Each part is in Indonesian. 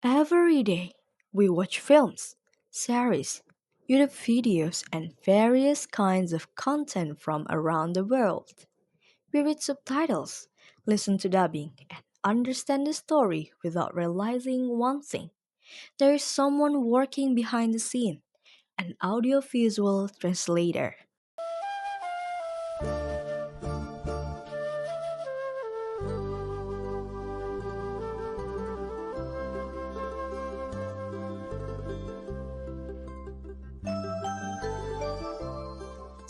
Every day, we watch films, series, YouTube videos, and various kinds of content from around the world. We read subtitles, listen to dubbing, and understand the story without realizing one thing. There is someone working behind the scene, an audiovisual translator.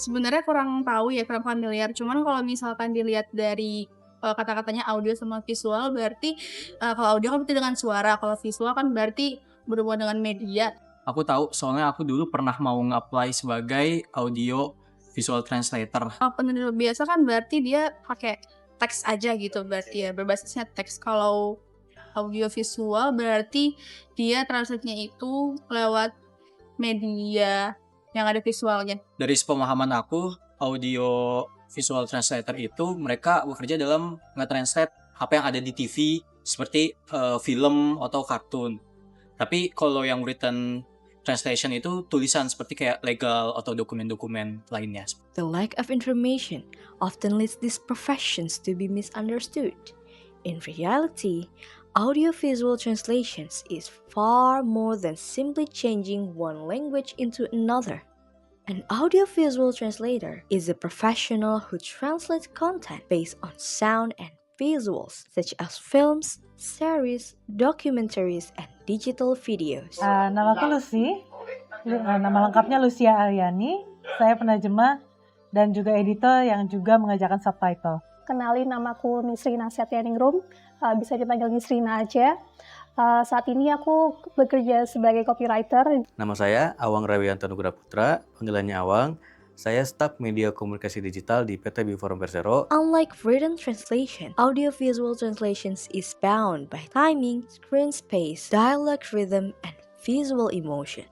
Sebenarnya kurang tahu ya, kurang familiar. Cuman kalau misalkan dilihat dari, kata-katanya audio sama visual berarti, kalau audio kan berarti dengan suara, kalau visual kan berarti berhubungan dengan media. Aku tahu soalnya aku dulu pernah mau nge-apply sebagai audio visual translator. Kalau penulis biasa kan berarti dia pakai teks aja gitu berarti ya, berbasisnya teks. Kalau audio visual berarti dia translate-nya itu lewat media yang ada visualnya. Dari sepemahaman aku, audio visual translator itu mereka bekerja dalam nge-translate apa yang ada di TV seperti film atau kartun. Tapi kalau yang written translation itu tulisan seperti kayak legal atau dokumen-dokumen lainnya. The lack of information often leads these professions to be misunderstood. In reality, audiovisual translations is far more than simply changing one language into another. An audiovisual translator is a professional who translates content based on sound and visuals, such as films, series, documentaries, and digital videos. Namaku Lucy, nama lengkapnya Lucia Aryani. Saya penerjemah dan juga editor yang juga mengerjakan subtitle. Kenalin, namaku Nisrina Setyaningrum, bisa dipanggil Nisrina aja. Saat ini aku bekerja sebagai copywriter. Nama saya Awang Rawianto Nugra Putra, panggilannya Awang. Saya staf media komunikasi digital di PT Bioforum Persero. Unlike written translation, audiovisual translations is bound by timing, screen space, dialogue rhythm, and visual emotion.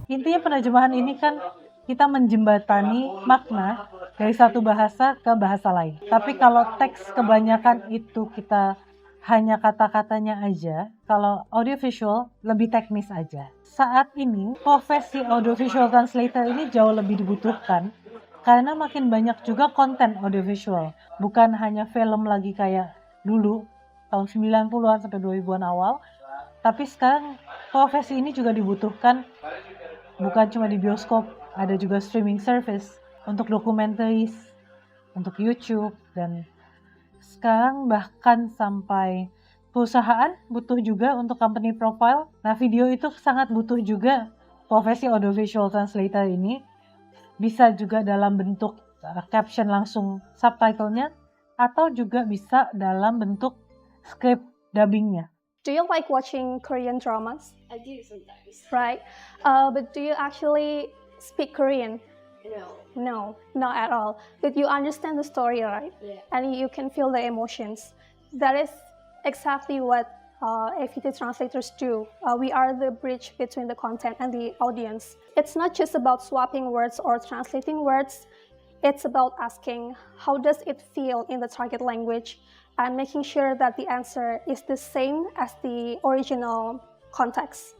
Intinya penerjemahan ini kan kita menjembatani makna dari satu bahasa ke bahasa lain. Tapi kalau teks kebanyakan itu kita hanya kata-katanya aja, kalau audiovisual lebih teknis aja. Saat ini profesi audiovisual translator ini jauh lebih dibutuhkan karena makin banyak juga konten audiovisual. Bukan hanya film lagi kayak dulu tahun 90-an sampai 2000-an awal, tapi sekarang profesi ini juga dibutuhkan bukan cuma di bioskop, ada juga streaming service untuk documentaries, untuk YouTube, dan sekarang bahkan sampai perusahaan butuh juga untuk company profile. Nah, video itu sangat butuh juga profesi audiovisual translator ini. Bisa juga dalam bentuk caption langsung subtitlenya, atau juga bisa dalam bentuk script dubbingnya. Do you like watching Korean dramas? I do sometimes. Right. But do you actually speak Korean? No. No, not at all. But you understand the story, right? Yeah. And you can feel the emotions. That is exactly what AVT translators do. We are the bridge between the content and the audience. It's not just about swapping words or translating words. It's about asking, how does it feel in the target language? And making sure that the answer is the same as the original context.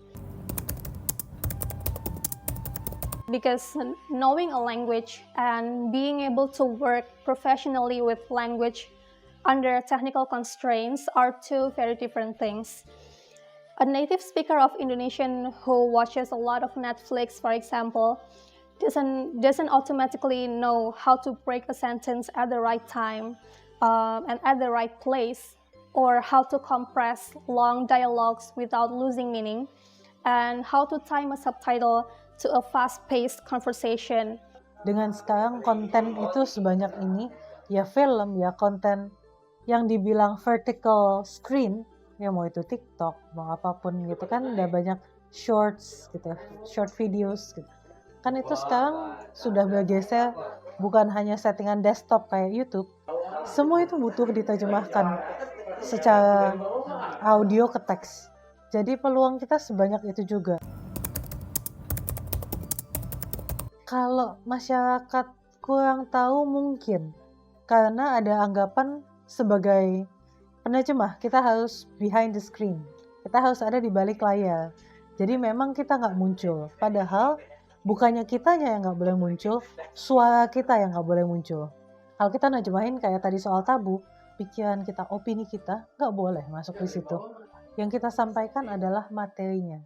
Because knowing a language and being able to work professionally with language under technical constraints are two very different things. A native speaker of Indonesian who watches a lot of Netflix, for example, doesn't automatically know how to break a sentence at the right time and at the right place, or how to compress long dialogues without losing meaning, and how to time a subtitle to a fast-paced conversation. Dengan sekarang konten itu sebanyak ini, ya film, ya konten yang dibilang vertical screen, ya mau itu TikTok, mau apapun gitu kan, udah banyak shorts gitu, short videos gitu. Kan itu sekarang sudah bergeser bukan hanya settingan desktop kayak YouTube, semua itu butuh diterjemahkan secara audio ke teks. Jadi peluang kita sebanyak itu juga. Kalau masyarakat kurang tahu mungkin karena ada anggapan sebagai penerjemah kita harus behind the screen. Kita harus ada di balik layar. Jadi memang kita nggak muncul. Padahal bukannya kitanya yang nggak boleh muncul, suara kita yang nggak boleh muncul. Kalau kita nerjemahin kayak tadi soal tabu, pikiran kita, opini kita nggak boleh masuk di situ. Yang kita sampaikan adalah materinya.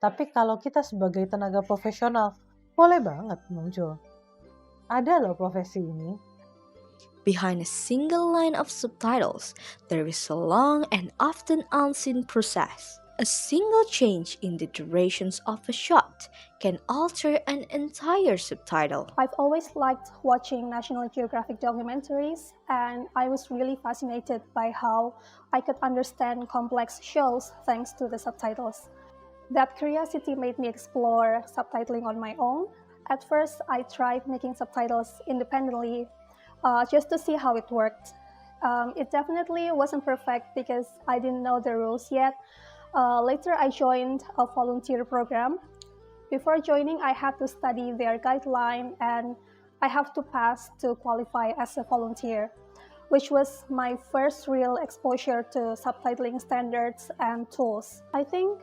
Tapi kalau kita sebagai tenaga profesional, boleh banget muncul. Ada loh profesi ini. Behind a single line of subtitles, there is a long and often unseen process. A single change in the durations of a shot can alter an entire subtitle. I've always liked watching National Geographic documentaries, and I was really fascinated by how I could understand complex shows thanks to the subtitles. That curiosity made me explore subtitling on my own. At first, I tried making subtitles independently just to see how it worked. It definitely wasn't perfect because I didn't know the rules yet. Later, I joined a volunteer program. Before joining, I had to study their guideline and I have to pass to qualify as a volunteer, which was my first real exposure to subtitling standards and tools. I think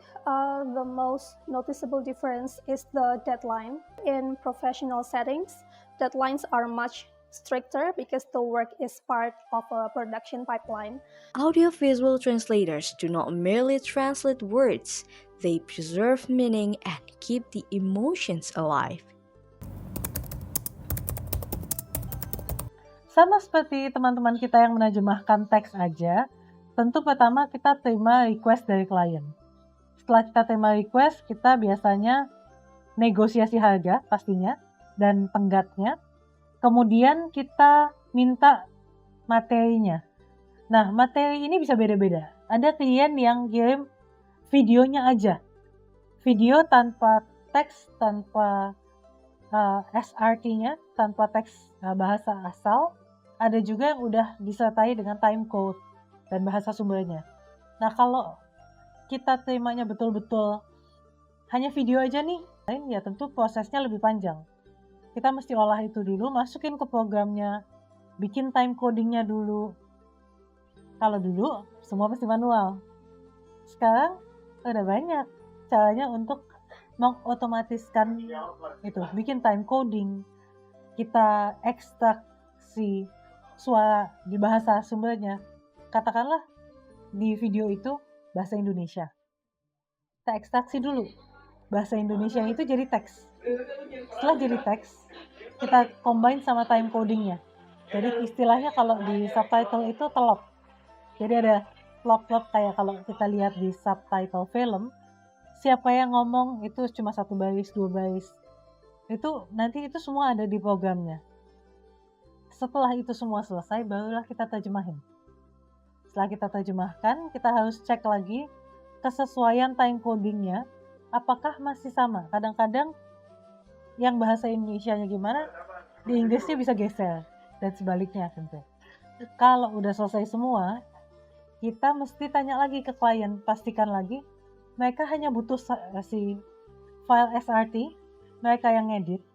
the most noticeable difference is the deadline. In professional settings, deadlines are much stricter because the work is part of a production pipeline. Audiovisual translators do not merely translate words, they preserve meaning and keep the emotions alive. Sama seperti teman-teman kita yang menerjemahkan teks aja, tentu pertama kita terima request dari klien. Setelah kita terima request, kita biasanya negosiasi harga pastinya dan tenggatnya. Kemudian kita minta materinya. Nah, materi ini bisa beda-beda. Ada klien yang kirim videonya aja. Video tanpa teks, tanpa SRT-nya, tanpa teks bahasa asal. Ada juga yang udah disertai dengan time code dan bahasa sumbernya. Nah, kalau kita terimanya betul-betul hanya video aja nih, ya tentu prosesnya lebih panjang. Kita mesti olah itu dulu, masukin ke programnya, bikin time codingnya dulu. Kalau dulu, semua pasti manual. Sekarang udah banyak caranya untuk mengotomatiskan itu, bikin time coding. Kita ekstrak si suara di bahasa sumbernya. Katakanlah di video itu bahasa Indonesia. Kita ekstraksi dulu. Bahasa Indonesia itu jadi teks. Setelah jadi teks, kita combine sama time codingnya. Jadi istilahnya kalau di subtitle itu telop. Jadi ada telop-telop kayak kalau kita lihat di subtitle film, siapa yang ngomong itu cuma 1 baris, 2 baris. Itu nanti itu semua ada di programnya. Setelah itu semua selesai, barulah kita terjemahin. Setelah kita terjemahkan, kita harus cek lagi kesesuaian time codingnya, apakah masih sama. Kadang-kadang yang bahasa Indonesianya gimana, di Inggrisnya bisa geser, dan sebaliknya tentu. Kalau udah selesai semua, kita mesti tanya lagi ke klien, pastikan lagi, mereka hanya butuh si file SRT, mereka yang ngedit,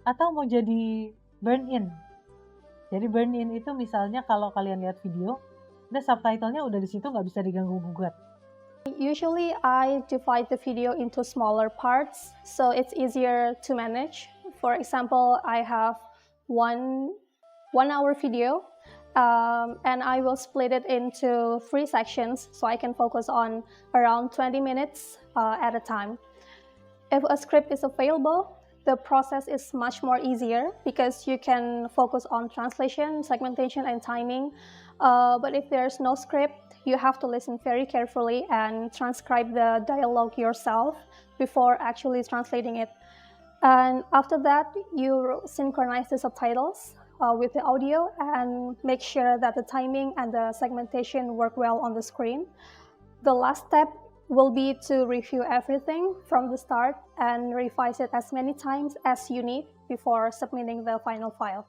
atau mau jadi burn-in. Jadi burn-in itu misalnya kalau kalian lihat video, udah subtitlenya udah di situ nggak bisa diganggu-gugat. Usually, I divide the video into smaller parts, so it's easier to manage. For example, I have one hour video, and I will split it into 3 sections, so I can focus on around 20 minutes at a time. If a script is available, the process is much more easier because you can focus on translation, segmentation, and timing. But if there's no script, you have to listen very carefully and transcribe the dialogue yourself before actually translating it. And after that, you synchronize the subtitles with the audio and make sure that the timing and the segmentation work well on the screen. The last step will be to review everything from the start and revise it as many times as you need before submitting the final file.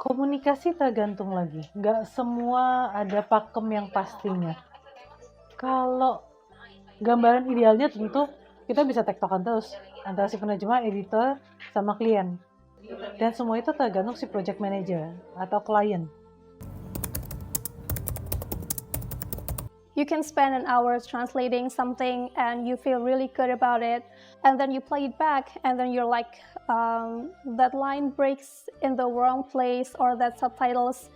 Komunikasi tergantung lagi, nggak semua ada pakem yang pastinya. Kalau gambaran idealnya tentu kita bisa tektokan terus antara si penerjemah, editor, sama klien. Dan semua itu tergantung si project manager atau klien. You can spend an hour translating something and you feel really good about it, and then you play it back and then you're like, that line breaks in the wrong place, or that subtitles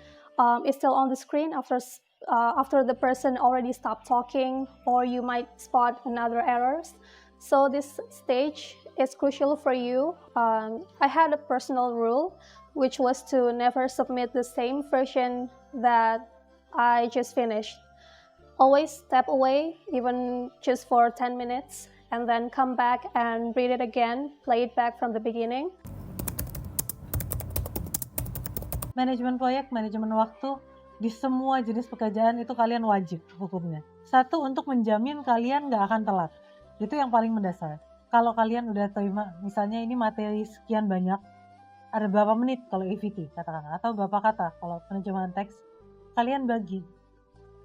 is still on the screen after the person already stopped talking, or you might spot another errors. So this stage is crucial for you. I had a personal rule, which was to never submit the same version that I just finished. Always step away, even just for 10 minutes, and then come back and read it again, play it back from the beginning. Manajemen proyek, manajemen waktu, di semua jenis pekerjaan itu kalian wajib hukumnya. Satu, untuk menjamin kalian nggak akan telat. Itu yang paling mendasar. Kalau kalian udah terima, misalnya ini materi sekian banyak, ada berapa menit kalau EVT katakan, atau berapa kata kalau penerjemahan teks, kalian bagi.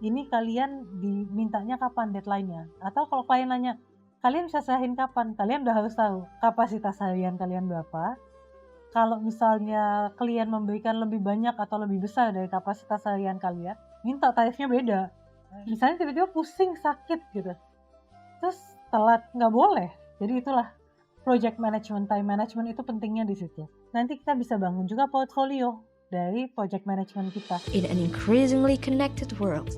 Ini kalian dimintanya kapan deadline-nya. Atau kalau klien nanya, kalian bisa serahin kapan? Kalian udah harus tahu kapasitas harian kalian berapa. Kalau misalnya klien memberikan lebih banyak atau lebih besar dari kapasitas harian kalian, minta tarifnya beda. Misalnya tiba-tiba pusing, sakit gitu. Terus telat, nggak boleh. Jadi itulah project management, time management itu pentingnya di situ. Nanti kita bisa bangun juga portfolio dari project management kita. In an increasingly connected world,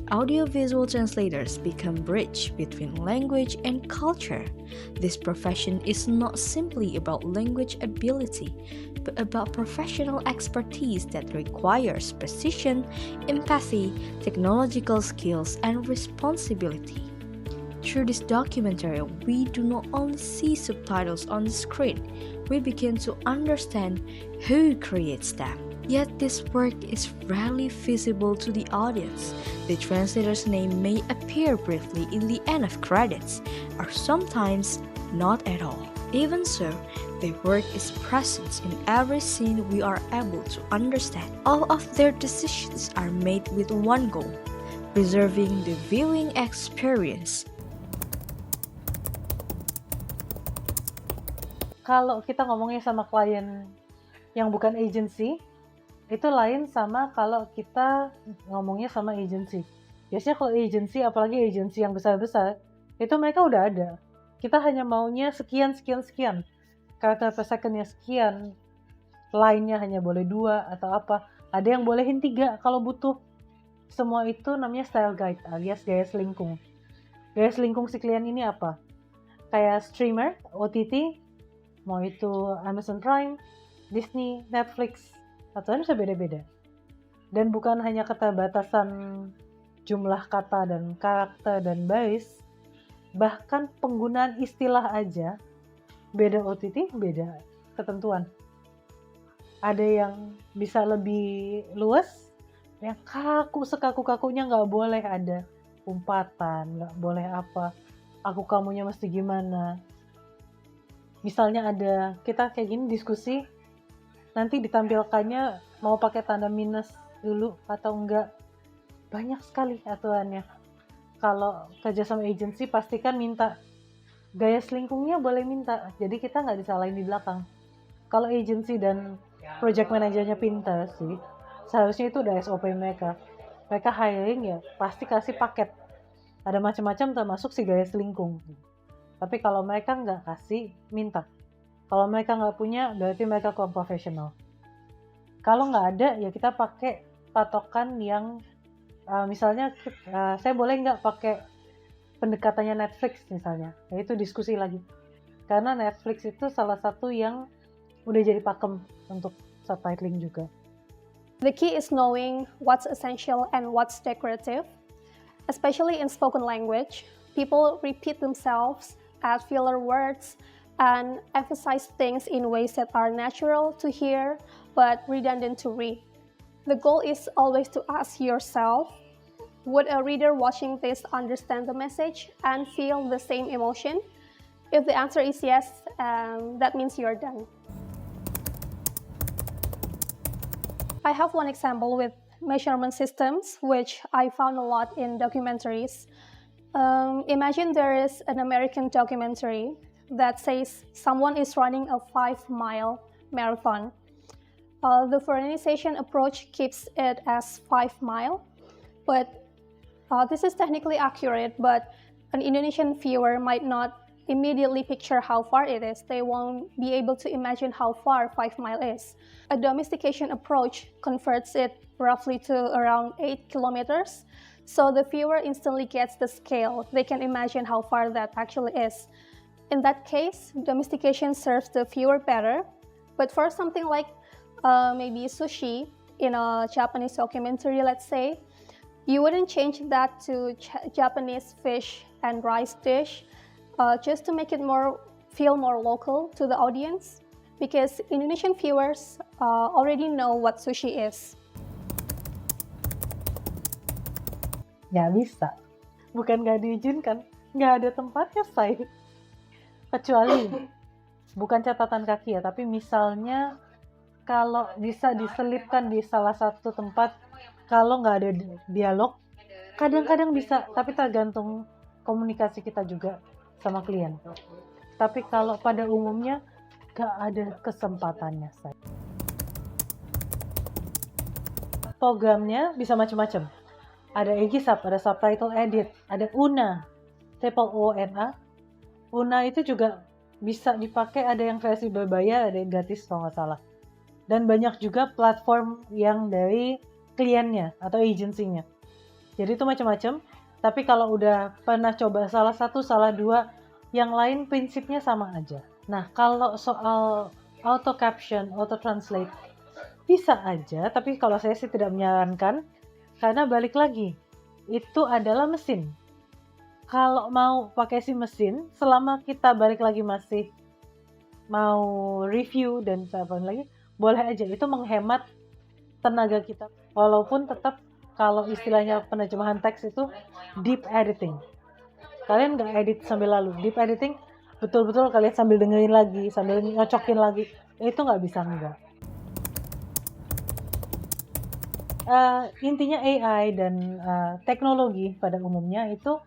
audiovisual translators become bridge between language and culture. This profession is not simply about language ability, but about professional expertise that requires precision, empathy, technological skills, and responsibility. Through this documentary, we do not only see subtitles on the screen, we begin to understand who creates them. Yet this work is rarely visible to the audience. The translator's name may appear briefly in the end of credits, or sometimes not at all. Even so, their work is present in every scene we are able to understand. All of their decisions are made with one goal, preserving the viewing experience. Kalau kita ngomongnya sama klien yang bukan agency, itu lain sama kalau kita ngomongnya sama agency. Biasanya kalau agency, apalagi agency yang besar-besar, itu mereka udah ada. Kita hanya maunya sekian. Karakter per secondnya sekian, line-nya hanya boleh 2 atau apa. Ada yang bolehin 3 kalau butuh. Semua itu namanya style guide alias gaya selingkung. Gaya selingkung si klien ini apa? Kayak streamer, OTT, mau itu Amazon Prime, Disney, Netflix, aturan bisa beda-beda. Dan bukan hanya keterbatasan jumlah kata dan karakter dan baris, bahkan penggunaan istilah aja beda OTT, beda ketentuan. Ada yang bisa lebih luas, yang kaku sekaku-kakunya nggak boleh ada umpatan, nggak boleh apa, aku kamunya mesti gimana. Misalnya ada kita kayak gini diskusi, nanti ditampilkannya mau pakai tanda minus dulu atau enggak. Banyak sekali aturannya. Kalau kerja sama agency pastikan minta gaya selingkungnya boleh minta, jadi kita nggak disalahin di belakang. Kalau agency dan project manajernya pintar sih, seharusnya itu udah SOP mereka. Mereka hiring ya pasti kasih paket. Ada macam-macam termasuk si gaya selingkung. Tapi kalau mereka nggak kasih, minta. Kalau mereka nggak punya, berarti mereka kurang profesional. Kalau nggak ada, ya kita pakai patokan yang, misalnya saya boleh nggak pakai pendekatannya Netflix misalnya. Ya itu diskusi lagi. Karena Netflix itu salah satu yang udah jadi pakem untuk subtitling juga. The key is knowing what's essential and what's decorative. Especially in spoken language, people repeat themselves, add filler words, and emphasize things in ways that are natural to hear but redundant to read. The goal is always to ask yourself, would a reader watching this understand the message and feel the same emotion? If the answer is yes, that means you're done. I have one example with measurement systems, which I found a lot in documentaries. Imagine there is an American documentary that says someone is running a 5-mile marathon. The foreignization approach keeps it as 5 mile, but This is technically accurate, but an Indonesian viewer might not immediately picture how far it is. They won't be able to imagine how far 5 miles is. A domestication approach converts it roughly to around 8 kilometers. So the viewer instantly gets the scale. They can imagine how far that actually is. In that case, domestication serves the viewer better. But for something like maybe sushi in a Japanese documentary, let's say, you wouldn't change that to Japanese fish and rice dish just to make it feel more local to the audience, because Indonesian viewers already know what sushi is. Nggak bisa. Bukan nggak diizinkan, nggak ada tempatnya, say. Kecuali, bukan catatan kaki ya, tapi misalnya kalau bisa diselipkan di salah satu tempat, kalau nggak ada dialog, kadang-kadang bisa, tapi tergantung komunikasi kita juga sama klien. Tapi kalau pada umumnya, nggak ada kesempatannya, say. Programnya bisa macam-macam. Ada Egisap, ada subtitle edit, ada Una, TOONA. Una itu juga bisa dipakai, ada yang versi berbayar, ada yang gratis kalau nggak salah. Dan banyak juga platform yang dari kliennya atau agensinya. Jadi itu macam-macam. Tapi kalau udah pernah coba salah satu, salah dua, yang lain prinsipnya sama aja. Nah, kalau soal auto caption, auto translate, bisa aja. Tapi kalau saya sih tidak menyarankan. Karena balik lagi, itu adalah mesin. Kalau mau pakai si mesin, selama kita balik lagi masih mau review dan apa lagi, boleh aja. Itu menghemat tenaga kita. Walaupun tetap kalau istilahnya penerjemahan teks itu deep editing. Kalian nggak edit sambil lalu. Deep editing betul-betul kalian sambil dengerin lagi, sambil nyocokin lagi. Itu nggak bisa, enggak. Intinya AI dan teknologi pada umumnya itu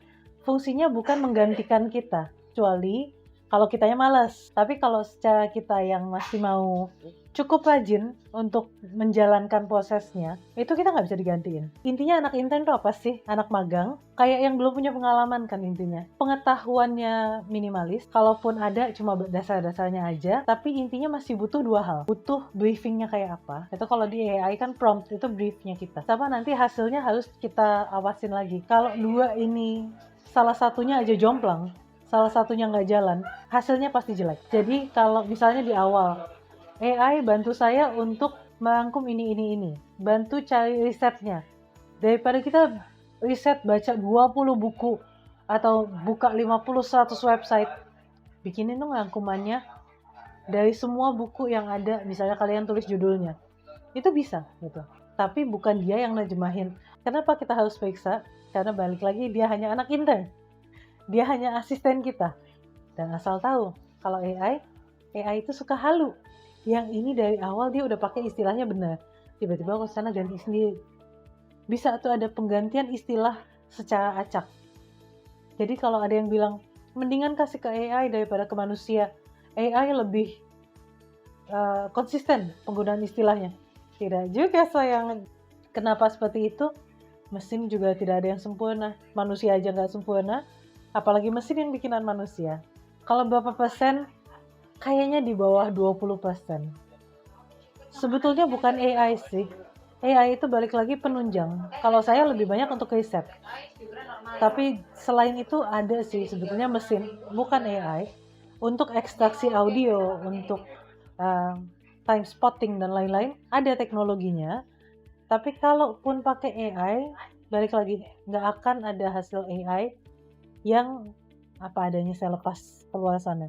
fungsinya bukan menggantikan kita, kecuali kalau kitanya malas. Tapi kalau secara kita yang masih mau cukup rajin untuk menjalankan prosesnya, itu kita nggak bisa digantiin. Intinya anak intern itu apa sih? Anak magang, kayak yang belum punya pengalaman kan intinya. Pengetahuannya minimalis, kalaupun ada cuma dasar-dasarnya aja, tapi intinya masih butuh dua hal. Butuh briefingnya kayak apa. Itu kalau di AI kan prompt, itu briefnya kita. Sama nanti hasilnya harus kita awasin lagi. Kalau dua ini salah satunya aja jomplang, salah satunya nggak jalan, hasilnya pasti jelek. Jadi kalau misalnya di awal, AI bantu saya untuk merangkum ini. Bantu cari risetnya. Daripada kita riset baca 20 buku atau buka 50-100 website, bikinin dong rangkumannya dari semua buku yang ada, misalnya kalian tulis judulnya. Itu bisa gitu. Tapi bukan dia yang nerjemahin. Kenapa kita harus periksa? Karena balik lagi dia hanya anak intern. Dia hanya asisten kita. Dan asal tahu, kalau AI itu suka halu. Yang ini dari awal dia udah pakai istilahnya benar. Tiba-tiba ke sana ganti sendiri. Bisa tuh ada penggantian istilah secara acak. Jadi kalau ada yang bilang, mendingan kasih ke AI daripada ke manusia. AI lebih konsisten penggunaan istilahnya. Tidak juga sayang. Kenapa seperti itu? Mesin juga tidak ada yang sempurna. Manusia aja nggak sempurna. Apalagi mesin yang bikinan manusia. Kalau berapa persen? Kayaknya di bawah 20%. Sebetulnya bukan AI sih. AI itu balik lagi penunjang. Kalau saya lebih banyak untuk riset. Tapi selain itu ada sih sebetulnya mesin, bukan AI. Untuk ekstraksi audio, untuk time spotting dan lain-lain, ada teknologinya. Tapi kalaupun pakai AI, balik lagi, nggak akan ada hasil AI yang apa adanya saya lepas perluasannya.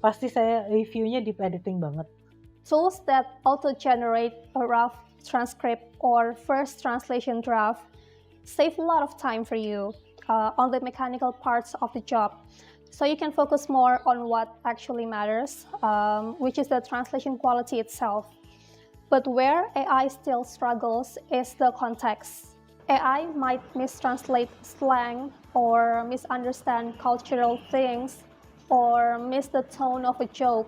Pasti saya reviewnya deep editing banget. Tools that auto-generate a rough transcript or first translation draft save a lot of time for you on the mechanical parts of the job. So you can focus more on what actually matters, which is the translation quality itself. But where AI still struggles is the context. AI might mistranslate slang or misunderstand cultural things or miss the tone of a joke.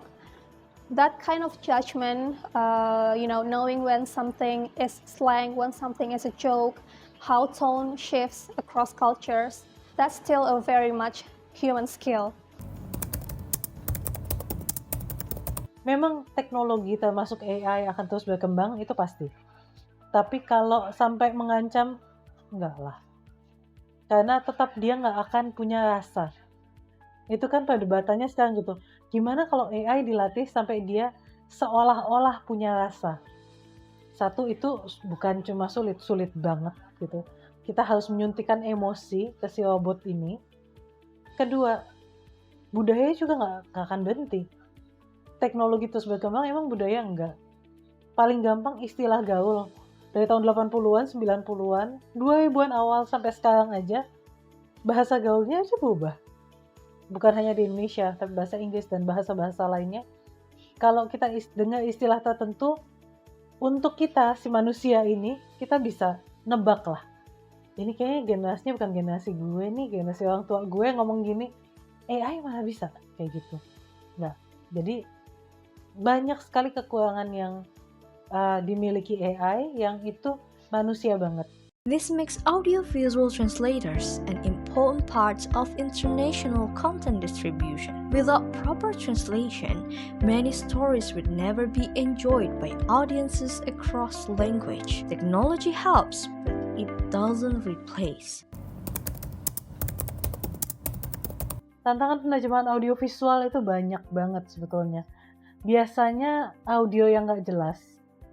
That kind of judgment, knowing when something is slang, when something is a joke, how tone shifts across cultures, that's still a very much human skill. Memang teknologi termasuk AI akan terus berkembang, itu pasti. Tapi kalau sampai mengancam, enggak lah. Karena tetap dia nggak akan punya rasa. Itu kan perdebatannya sekarang gitu. Gimana kalau AI dilatih sampai dia seolah-olah punya rasa? Satu, itu bukan cuma sulit banget gitu. Kita harus menyuntikkan emosi ke si robot ini. Kedua, budaya juga nggak akan berhenti. Teknologi terus berkembang, emang budaya enggak. Paling gampang istilah gaul. Dari tahun 80-an, 90-an, 2000-an awal sampai sekarang aja, bahasa gaulnya aja berubah. Bukan hanya di Indonesia, tapi bahasa Inggris dan bahasa-bahasa lainnya. Kalau kita dengar istilah tertentu, untuk kita, si manusia ini, kita bisa nebak lah. Ini kayaknya generasinya bukan generasi gue nih, generasi orang tua gue ngomong gini. AI mana bisa kayak gitu. Nah, jadi banyak sekali kekurangan yang dimiliki AI yang itu manusia banget. This makes audio-visual translators an important part of international content distribution. Without proper translation, many stories would never be enjoyed by audiences across language. Technology helps, but it doesn't replace. Tantangan penerjemahan audiovisual itu banyak banget sebetulnya. Biasanya audio yang nggak jelas,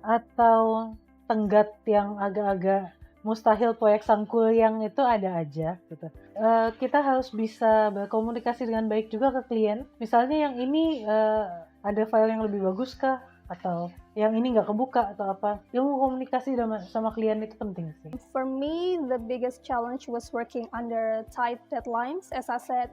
atau tenggat yang agak-agak mustahil proyek sangkuriang itu ada aja gitu. Kita harus bisa berkomunikasi dengan baik juga ke klien. Misalnya yang ini ada file yang lebih bagus kah? Atau yang ini nggak kebuka atau apa. Ilmu komunikasi sama klien itu penting sih. For me, the biggest challenge was working under tight deadlines, as I said,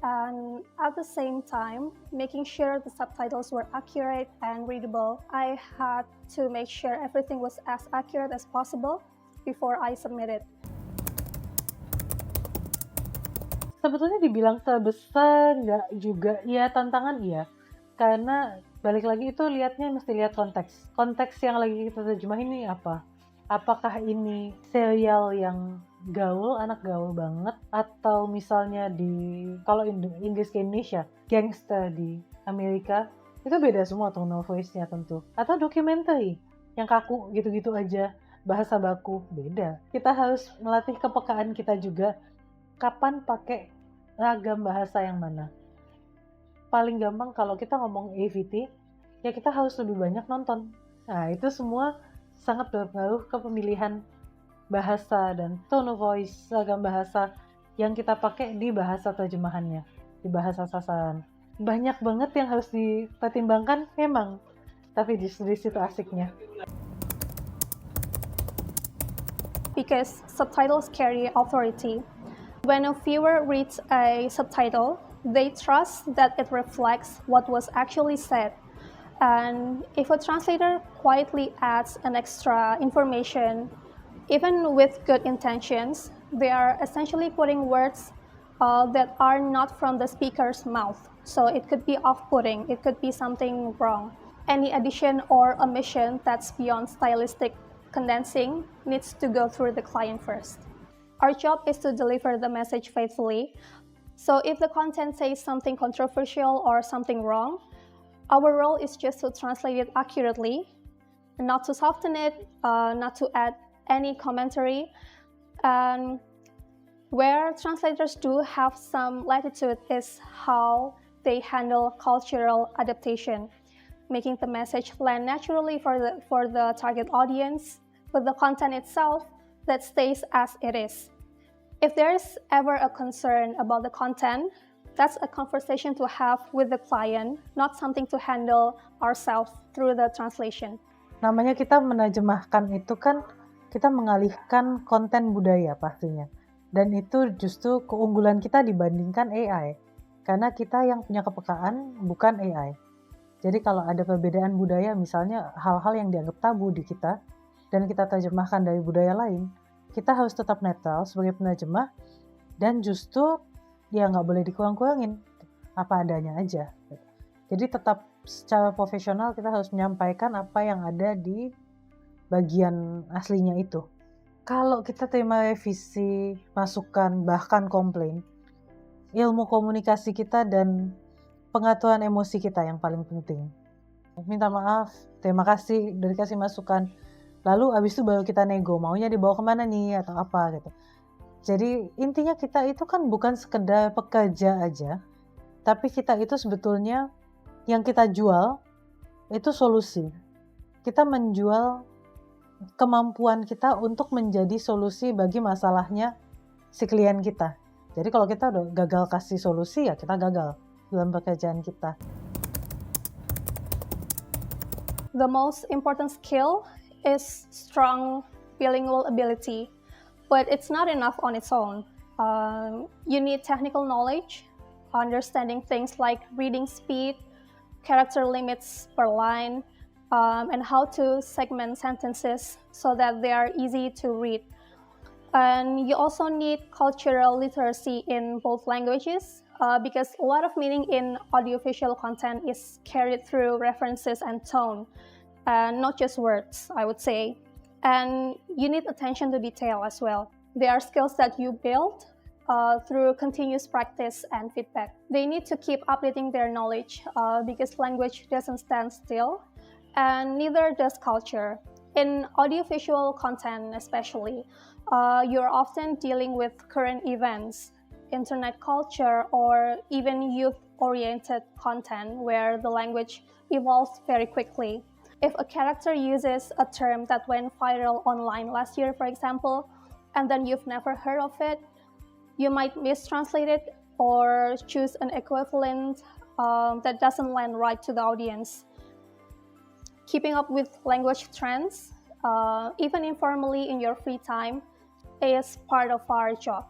and at the same time, making sure the subtitles were accurate and readable. I had to make sure everything was as accurate as possible before I submitted. Sebetulnya dibilang terbesar nggak juga, ya tantangan iya. Karena balik lagi itu mesti lihat konteks. Konteks yang lagi kita terjemahin ini apa? Apakah ini serial yang gaul, anak gaul banget, atau misalnya kalau Inggris ke Indonesia, gangster di Amerika, itu beda semua tone of voice-nya tentu. Atau documentary yang kaku gitu-gitu aja, bahasa baku, beda. Kita harus melatih kepekaan kita juga, kapan pakai ragam bahasa yang mana. Paling gampang kalau kita ngomong AVT, ya kita harus lebih banyak nonton. Nah, itu semua sangat berpengaruh ke pemilihan bahasa dan tone of voice, ragam bahasa yang kita pakai di bahasa terjemahannya, di bahasa sasaran. Banyak banget yang harus dipertimbangkan memang, tapi di situ asiknya. Because subtitles carry authority. When a viewer reads a subtitle, they trust that it reflects what was actually said. And if a translator quietly adds an extra information, even with good intentions, they are essentially putting words that are not from the speaker's mouth. So it could be off-putting, it could be something wrong. Any addition or omission that's beyond stylistic condensing needs to go through the client first. Our job is to deliver the message faithfully. So if the content says something controversial or something wrong, our role is just to translate it accurately, not to soften it, not to add any commentary. And where translators do have some latitude is how they handle cultural adaptation, making the message land naturally for the target audience, with the content itself that stays as it is. If there is ever a concern about the content, that's a conversation to have with the client, not something to handle ourselves through the translation. Namanya kita menerjemahkan itu kan kita mengalihkan konten budaya pastinya. Dan itu justru keunggulan kita dibandingkan AI. Karena kita yang punya kepekaan, bukan AI. Jadi kalau ada perbedaan budaya, misalnya hal-hal yang dianggap tabu di kita, dan kita terjemahkan dari budaya lain, kita harus tetap netral sebagai penerjemah, dan justru ya nggak boleh dikurang-kurangin, apa adanya aja. Jadi tetap secara profesional kita harus menyampaikan apa yang ada di bagian aslinya itu. Kalau kita terima revisi, masukan, bahkan komplain, ilmu komunikasi kita dan pengaturan emosi kita yang paling penting. Minta maaf, terima kasih udah dikasih masukan. Lalu abis itu baru kita nego, maunya dibawa kemana nih atau apa gitu. Jadi intinya kita itu kan bukan sekedar pekerja aja, tapi kita itu sebetulnya yang kita jual itu solusi. Kita menjual kemampuan kita untuk menjadi solusi bagi masalahnya si klien kita. Jadi kalau kita udah gagal kasih solusi, ya kita gagal dalam pekerjaan kita. The most important skill is strong bilingual ability, but it's not enough on its own. You need technical knowledge, understanding things like reading speed, character limits per line, and how to segment sentences so that they are easy to read. And you also need cultural literacy in both languages because a lot of meaning in audiovisual content is carried through references and tone, and not just words, I would say. And you need attention to detail as well. They are skills that you build through continuous practice and feedback. They need to keep updating their knowledge because language doesn't stand still, and neither does culture. In audiovisual content especially, you're often dealing with current events, internet culture, or even youth-oriented content where the language evolves very quickly. If a character uses a term that went viral online last year, for example, and then you've never heard of it, you might mistranslate it or choose an equivalent that doesn't land right to the audience. Keeping up with language trends, even informally in your free time, is part of our job.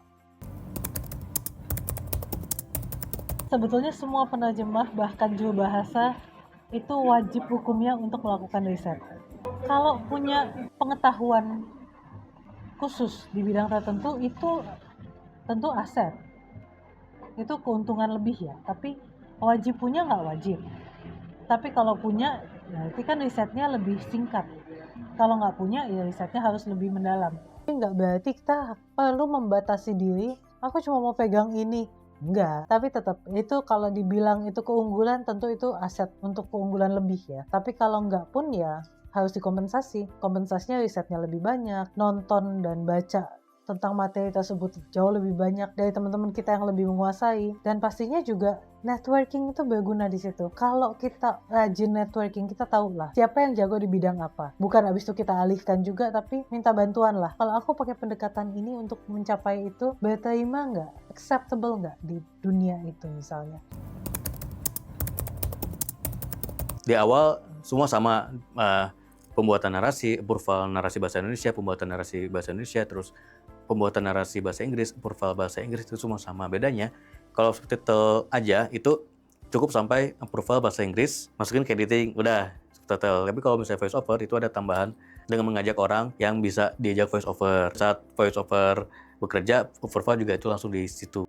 Sebetulnya semua penerjemah bahkan juru bahasa itu wajib hukumnya untuk melakukan riset. Kalau punya pengetahuan khusus di bidang tertentu itu tentu aset. Itu keuntungan lebih ya, tapi wajib punya nggak wajib. Tapi kalau punya, berarti kan risetnya lebih singkat. Kalau nggak punya, ya risetnya harus lebih mendalam. Tapi nggak berarti kita perlu membatasi diri, aku cuma mau pegang ini. Enggak, tapi tetap itu kalau dibilang itu keunggulan, tentu itu aset untuk keunggulan lebih ya. Tapi kalau nggak pun ya harus dikompensasi. Kompensasinya risetnya lebih banyak, nonton dan baca tentang materi tersebut jauh lebih banyak dari teman-teman kita yang lebih menguasai, dan pastinya juga networking itu berguna di situ. Kalau kita rajin networking, kita tahu lah siapa yang jago di bidang apa. Bukan habis itu kita alihkan juga, tapi minta bantuan lah. Kalau aku pakai pendekatan ini untuk mencapai itu, berterima nggak? Acceptable nggak di dunia itu misalnya? Di awal semua sama, pembuatan narasi, approval narasi bahasa Indonesia, pembuatan narasi bahasa Indonesia, terus pembuatan narasi bahasa Inggris, approval bahasa Inggris itu semua sama. Bedanya kalau subtitle aja itu cukup sampai approval bahasa Inggris, masukin ke editing, udah subtitle. Tapi kalau misalnya voice over itu ada tambahan dengan mengajak orang yang bisa diajak voice over. Saat voice over bekerja, approval juga itu langsung di situ.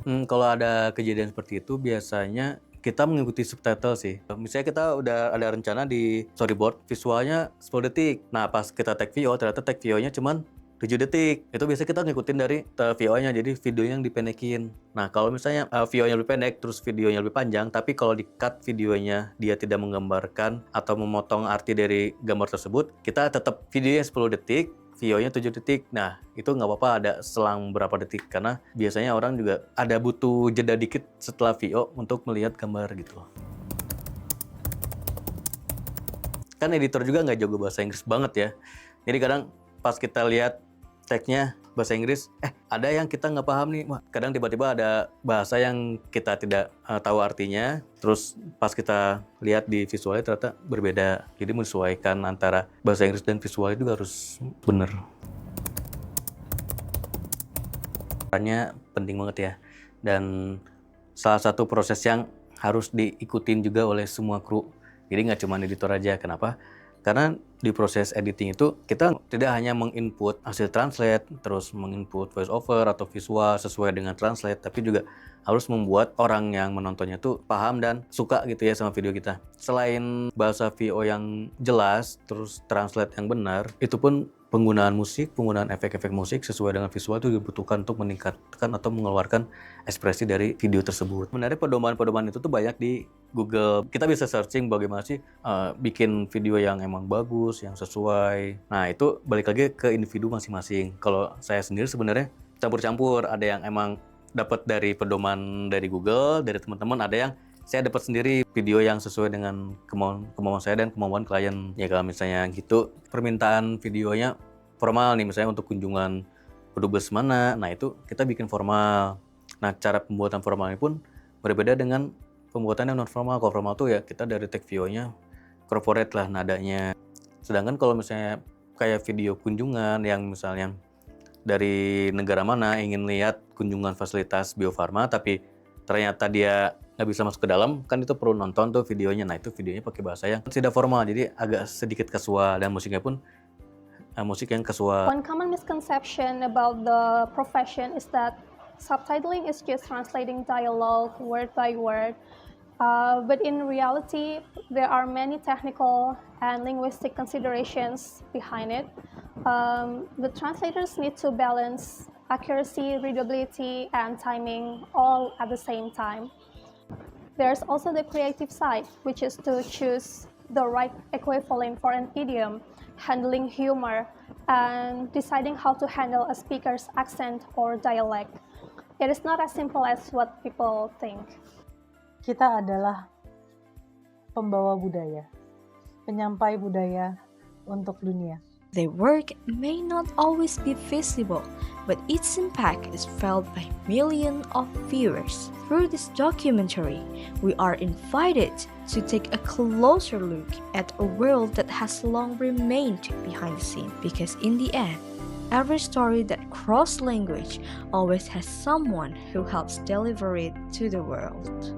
Kalau ada kejadian seperti itu biasanya kita mengikuti subtitle sih. Misalnya kita udah ada rencana di storyboard, visualnya 10 detik. Nah pas kita tag VO, ternyata tag VO-nya cuman 7 detik. Itu biasanya kita ngikutin dari VO-nya, jadi videonya yang dipendekin. Nah kalau misalnya VO-nya lebih pendek, terus videonya lebih panjang, tapi kalau di-cut videonya dia tidak menggambarkan atau memotong arti dari gambar tersebut, kita tetap videonya 10 detik, VO-nya 7 detik. Nah, itu nggak apa-apa ada selang berapa detik, karena biasanya orang juga ada butuh jeda dikit setelah VO untuk melihat gambar gitu loh. Kan editor juga nggak jago bahasa Inggris banget ya. Jadi kadang pas kita lihat tag-nya bahasa Inggris, ada yang kita nggak paham nih. Wah, kadang tiba-tiba ada bahasa yang kita tidak tahu artinya, terus pas kita lihat di visualnya ternyata berbeda. Jadi menyesuaikan antara bahasa Inggris dan visualnya juga harus bener. Perannya penting banget ya. Dan salah satu proses yang harus diikutin juga oleh semua kru. Jadi nggak cuma editor aja. Kenapa? Karena di proses editing itu kita tidak hanya menginput hasil translate, terus menginput voice over atau visual sesuai dengan translate, tapi juga harus membuat orang yang menontonnya tuh paham dan suka gitu ya sama video kita. Selain bahasa VO yang jelas, terus translate yang benar, itu pun penggunaan musik, penggunaan efek-efek musik sesuai dengan visual itu dibutuhkan untuk meningkatkan atau mengeluarkan ekspresi dari video tersebut. Sebenarnya pedoman-pedoman itu tuh banyak di Google. Kita bisa searching bagaimana sih bikin video yang emang bagus, yang sesuai. Nah, itu balik lagi ke individu masing-masing. Kalau saya sendiri sebenarnya campur-campur. Ada yang emang dapat dari pedoman dari Google, dari teman-teman. Ada yang saya dapat sendiri video yang sesuai dengan kemauan saya dan kemauan klien. Ya kalau misalnya gitu, permintaan videonya formal nih, misalnya untuk kunjungan kedubes mana, nah itu kita bikin formal. Nah, cara pembuatan formal ini pun berbeda dengan pembuatan yang non formal. Kalau formal tuh ya kita dari take VO-nya corporate lah nadanya. Sedangkan kalau misalnya kayak video kunjungan yang misalnya dari negara mana ingin lihat kunjungan fasilitas Bio Farma tapi ternyata dia nggak bisa masuk ke dalam, kan itu perlu nonton tuh videonya. Nah, itu videonya pakai bahasa yang tidak formal, jadi agak sedikit casual, dan musiknya pun musik yang casual. One common misconception about the profession is that subtitling is just translating dialogue word by word. But in reality, there are many technical and linguistic considerations behind it. The translators need to balance accuracy, readability, and timing all at the same time. There's also the creative side, which is to choose the right equivalent for an idiom, handling humor, and deciding how to handle a speaker's accent or dialect. It is not as simple as what people think. Kita adalah pembawa budaya, penyampai budaya untuk dunia. Their work may not always be visible, but its impact is felt by millions of viewers. Through this documentary, we are invited to take a closer look at a world that has long remained behind the scene, because in the end, every story that crosses language always has someone who helps deliver it to the world.